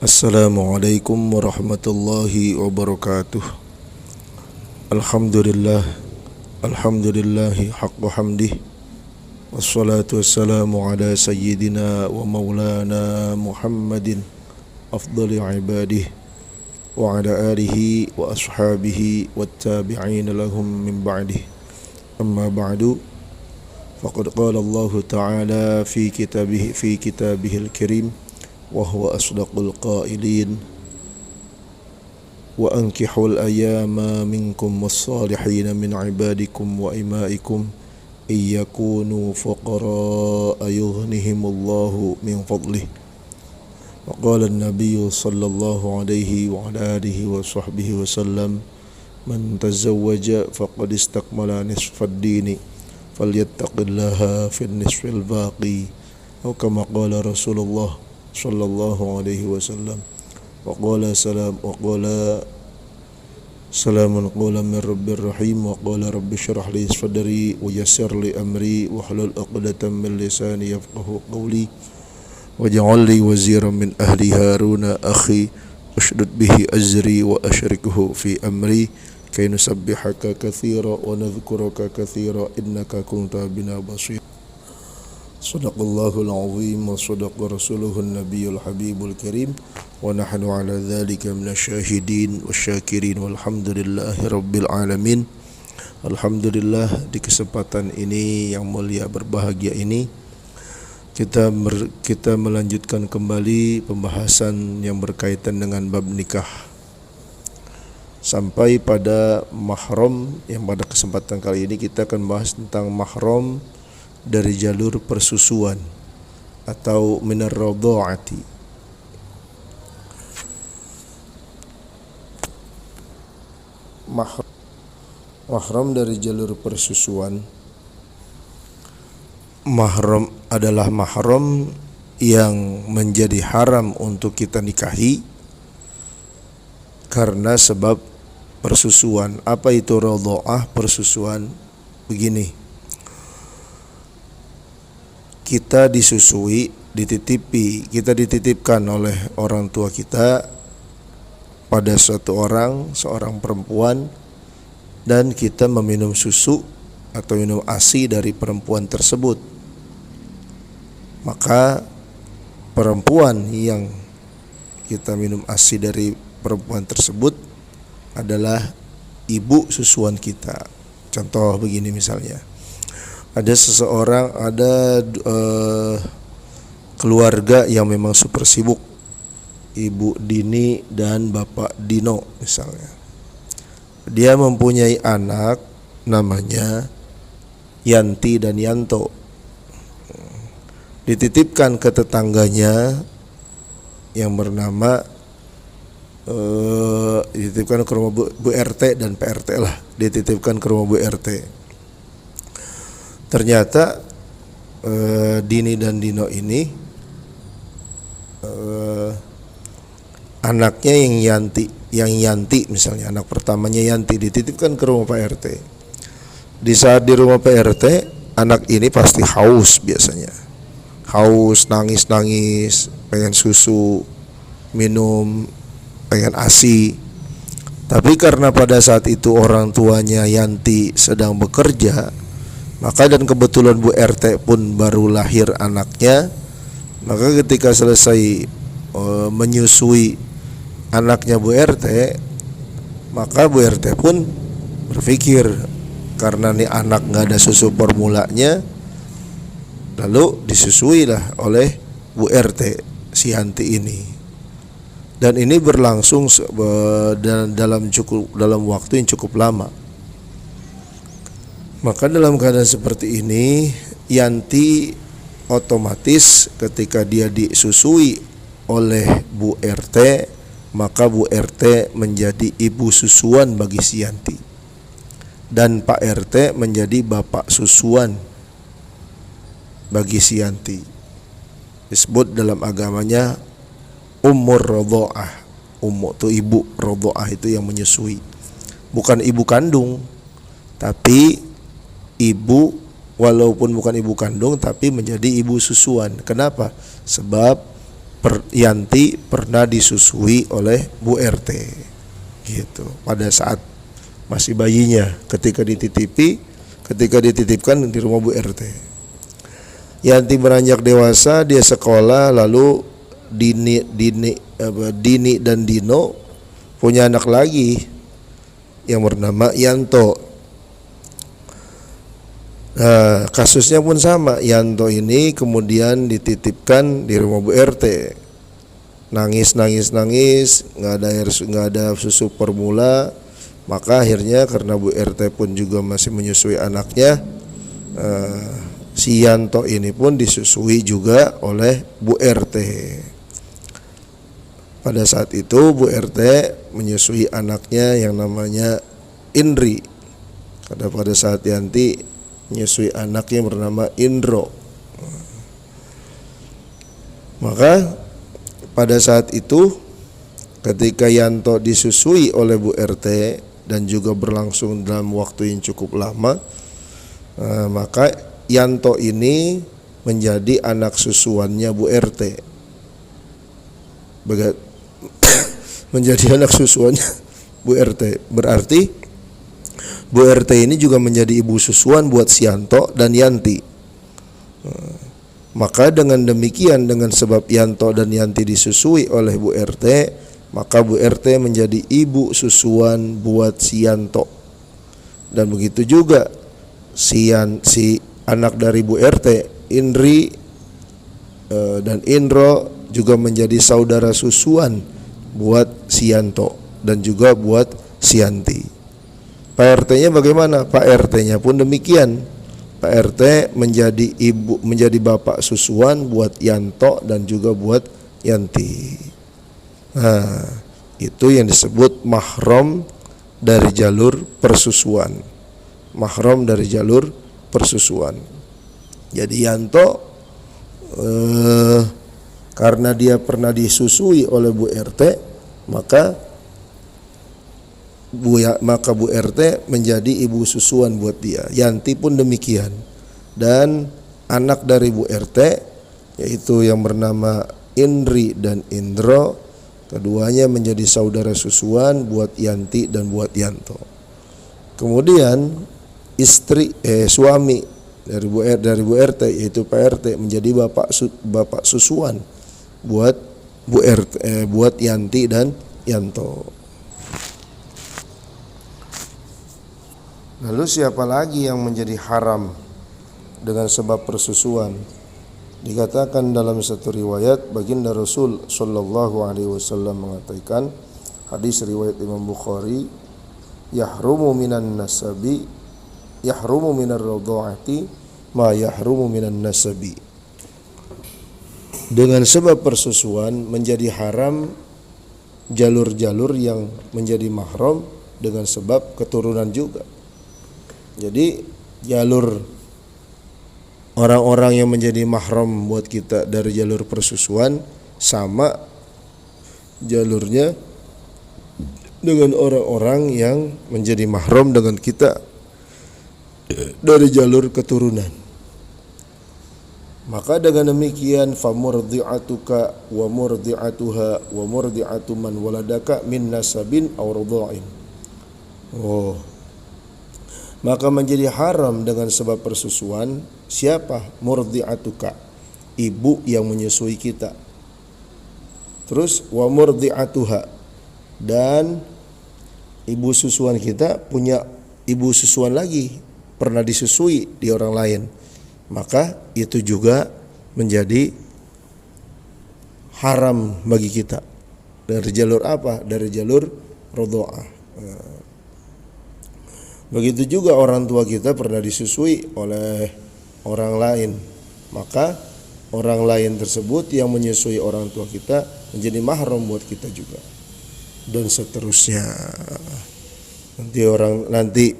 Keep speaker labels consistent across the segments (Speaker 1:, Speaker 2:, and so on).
Speaker 1: Assalamualaikum warahmatullahi wabarakatuh. Alhamdulillah, alhamdulillahi haqqa hamdih. Wassalatu wassalamu ala sayyidina wa maulana Muhammadin afdali ibadih wa ala alihi wa ashabihi wattabi'in lahum min ba'dih. Amma ba'du, faqad qala Allah ta'ala fi kitabihil karim wa huwa asdaqul qailin wa ankihul ayyama minkum was-salihin min ibadikum wa imaikum iyakunu fuqara yughnihimullahu min fadlih. Wa qala an-nabiy sallallahu alaihi wa ala alihi wa sahbihi wa sallam man tazawwaja faqad istakmala nisfad dini falyattaqillaha fin nisfil baqi atau kama qala Rasulullah sallallahu alaihi wasallam. Wa qala salamun qawlan min rabbir rahim. Wa qala rabbi shrah li sadri wa yassir li amri wahlul 'uqdatam min lisani yafqahu qawli waj'al li waziran min ahli haruna akhi ushdud bihi azri wa ashrikhu fi amri kay nusabbihaka katsira wa nadhkuraka katsira innaka kunta bina basir. Sadaqallahul azim wa sadaqa rasuluhun nabiyul habibul karim wa nahnu ala dhalika minasyahidin wasyakirin walhamdulillahi rabbil alamin. Alhamdulillah, di kesempatan ini yang mulia berbahagia ini kita melanjutkan kembali pembahasan yang berkaitan dengan bab nikah sampai pada mahram, yang pada kesempatan kali ini kita akan bahas tentang mahram dari jalur persusuan atau minar radha'ati. Mahram dari jalur persusuan. Mahram adalah mahram yang menjadi haram untuk kita nikahi karena sebab persusuan. Apa itu radha'ah? Persusuan begini: kita disusui, kita dititipkan oleh orang tua kita pada seorang perempuan, dan kita meminum susu atau minum ASI dari perempuan tersebut. Maka perempuan yang kita minum ASI dari perempuan tersebut adalah ibu susuan kita. Contoh begini misalnya, ada keluarga yang memang super sibuk, Ibu Dini dan Bapak Dino misalnya. Dia mempunyai anak namanya Yanti dan Yanto. Dititipkan ke tetangganya yang bernama dititipkan ke rumah Bu RT dan PRT lah. Dititipkan ke rumah Bu RT. Ternyata Dini dan Dino ini anaknya yang Yanti misalnya, anak pertamanya Yanti dititipkan ke rumah Pak RT. Di saat di rumah Pak RT, anak ini pasti haus biasanya. Haus, nangis-nangis, pengen susu, minum, pengen ASI. Tapi karena pada saat itu orang tuanya Yanti sedang bekerja, maka dan kebetulan Bu RT pun baru lahir anaknya, maka ketika selesai menyusui anaknya Bu RT, maka Bu RT pun berpikir, karena nih anak gak ada susu formulanya, lalu disusuilah oleh Bu RT si Yanti ini. Dan ini berlangsung dalam waktu yang cukup lama. Maka dalam keadaan seperti ini, Yanti otomatis ketika dia disusui oleh Bu RT, maka Bu RT menjadi ibu susuan bagi si Yanti, dan Pak RT menjadi bapak susuan bagi si Yanti. Disebut dalam agamanya Ummur Radha'ah. Ummu itu ibu, Radha'ah itu yang menyusui. Bukan ibu kandung, tapi ibu, walaupun bukan ibu kandung tapi menjadi ibu susuan. Kenapa? Sebab Yanti pernah disusui oleh Bu RT gitu pada saat masih bayinya ketika dititipkan di rumah Bu RT. Yanti beranjak dewasa, dia sekolah, lalu Dini dan Dino punya anak lagi yang bernama Yanto. Nah, kasusnya pun sama. Yanto ini kemudian dititipkan di rumah Bu RT. Nangis, nggak ada susu formula. Maka akhirnya karena Bu RT pun juga masih menyusui anaknya, si Yanto ini pun disusui juga oleh Bu RT. Pada saat itu Bu RT menyusui anaknya yang namanya Indri. Karena pada saat Yanti menyusui anaknya bernama Indro. Maka pada saat itu ketika Yanto disusui oleh Bu RT dan juga berlangsung dalam waktu yang cukup lama, maka Yanto ini menjadi anak susuannya Bu RT. Menjadi anak susuannya Bu RT. Berarti Bu RT ini juga menjadi ibu susuan buat si Yanto dan Yanti. Maka dengan demikian, dengan sebab Yanto dan Yanti disusui oleh Bu RT, maka Bu RT menjadi ibu susuan buat si Yanto. Dan begitu juga si anak dari Bu RT, Indri dan Indro juga menjadi saudara susuan buat si Yanto dan juga buat si Yanti. Pak RT-nya bagaimana? Pak RT-nya pun demikian. Pak RT menjadi bapak susuan buat Yanto dan juga buat Yanti. Nah, itu yang disebut mahram dari jalur persusuan. Mahram dari jalur persusuan. Jadi Yanto karena dia pernah disusui oleh Bu RT, maka Bu RT menjadi ibu susuan buat dia. Yanti pun demikian. Dan anak dari Bu RT yaitu yang bernama Indri dan Indro, keduanya menjadi saudara susuan buat Yanti dan buat Yanto. Kemudian suami dari Bu RT yaitu Pak RT menjadi bapak susuan buat Bu RT buat Yanti dan Yanto. Lalu siapa lagi yang menjadi haram dengan sebab persusuan? Dikatakan dalam satu riwayat, baginda Rasul sallallahu alaihi wasallam mengatakan, hadis riwayat Imam Bukhari, yahrumu minan nasabi yahrumu minar radha'ati ma yahrumu minan nasabi. Dengan sebab persusuan menjadi haram jalur-jalur yang menjadi mahram dengan sebab keturunan juga. Jadi jalur orang-orang yang menjadi mahram buat kita dari jalur persusuan sama jalurnya dengan orang-orang yang menjadi mahram dengan kita dari jalur keturunan. Maka dengan demikian famurdi'atuka wa murdi'atuha wa murdi'atu man waladaka min nasabin aw radha'in. Maka menjadi haram dengan sebab persusuan siapa? Murdi'atuka, ibu yang menyusui kita. Terus wa murdi'atuha, dan ibu susuan kita punya ibu susuan lagi, pernah disusui di orang lain. Maka itu juga menjadi haram bagi kita. Dari jalur apa? Dari jalur radha'ah. Begitu juga orang tua kita pernah disusui oleh orang lain, maka orang lain tersebut yang menyusui orang tua kita menjadi mahram buat kita juga, dan seterusnya. Nanti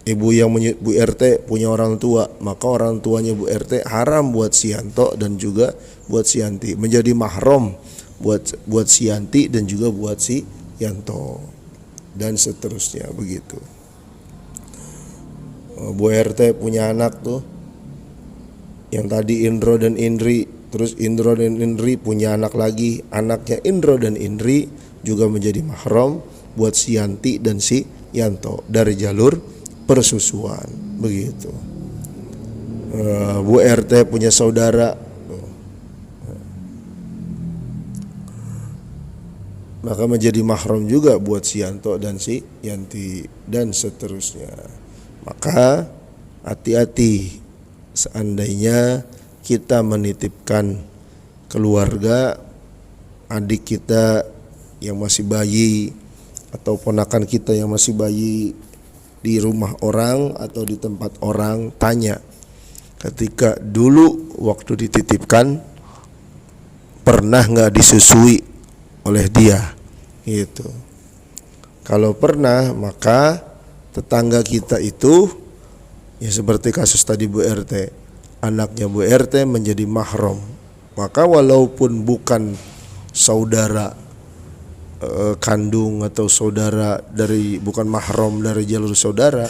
Speaker 1: ibu yang Bu RT punya orang tua, maka orang tuanya Bu RT haram buat si Yanto dan juga buat si Yanti, menjadi mahram buat si Yanti dan juga buat si Yanto, dan seterusnya begitu. Bu RT punya anak tuh yang tadi Indro dan Indri Terus Indro dan Indri punya anak lagi, anaknya Indro dan Indri juga menjadi mahram buat si Yanti dan si Yanto dari jalur persusuan. Begitu. Bu RT punya saudara, maka menjadi mahram juga buat si Yanto dan si Yanti dan seterusnya. Maka hati-hati seandainya kita menitipkan keluarga adik kita yang masih bayi atau ponakan kita yang masih bayi di rumah orang atau di tempat orang, tanya ketika dulu waktu dititipkan pernah nggak disusui oleh dia gitu. Kalau pernah, maka tetangga kita itu ya seperti kasus tadi Bu RT, anaknya Bu RT menjadi mahram, maka walaupun bukan saudara kandung atau saudara dari, bukan mahram dari jalur saudara,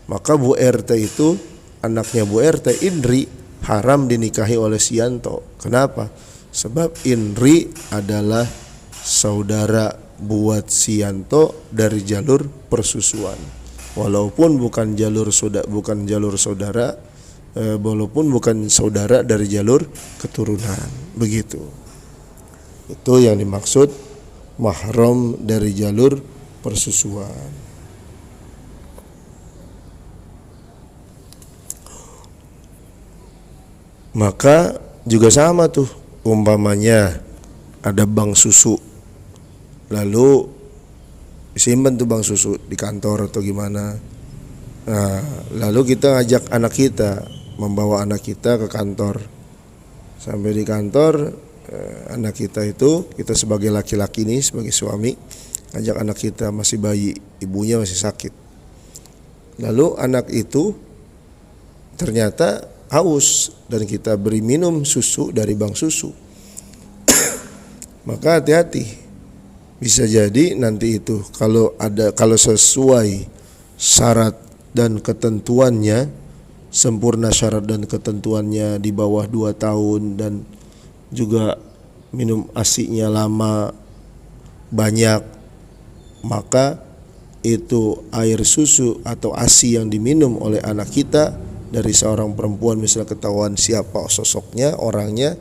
Speaker 1: maka Bu RT itu, anaknya Bu RT Indri, haram dinikahi oleh si Yanto. Kenapa? Sebab Indri adalah saudara buat si Yanto dari jalur persusuan, walaupun bukan jalur saudara, walaupun bukan saudara dari jalur keturunan. Begitu. Itu yang dimaksud mahram dari jalur persusuan. Maka juga sama tuh, umpamanya ada bank susu, lalu simpen tuh bank susu di kantor atau gimana. Nah, lalu kita ngajak anak kita, membawa anak kita ke kantor. Sampai di kantor, anak kita itu, kita sebagai laki-laki nih, sebagai suami, ngajak anak kita masih bayi, ibunya masih sakit. Lalu anak itu ternyata haus dan kita beri minum susu dari bank susu. Maka hati-hati, bisa jadi nanti itu kalau sesuai syarat dan ketentuannya, sempurna syarat dan ketentuannya, di bawah 2 tahun dan juga minum ASI-nya lama banyak, maka itu air susu atau ASI yang diminum oleh anak kita dari seorang perempuan, misalnya ketahuan siapa sosoknya, orangnya,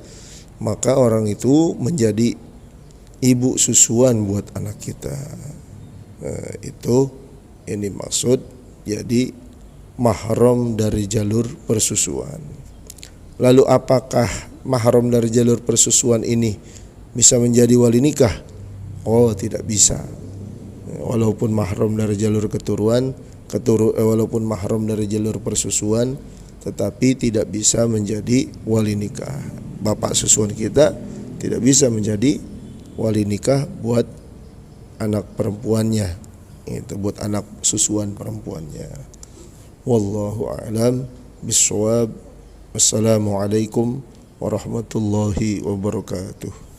Speaker 1: maka orang itu menjadi ibu susuan buat anak kita. Itu ini maksud jadi mahram dari jalur persusuan. Lalu apakah mahram dari jalur persusuan ini bisa menjadi wali nikah? Oh, tidak bisa. Walaupun mahram dari jalur walaupun mahram dari jalur persusuan, tetapi tidak bisa menjadi wali nikah. Bapak susuan kita tidak bisa menjadi wali nikah buat anak perempuannya, itu buat anak susuan perempuannya. Wallahu a'lam bishawab. Wassalamualaikum warahmatullahi wabarakatuh.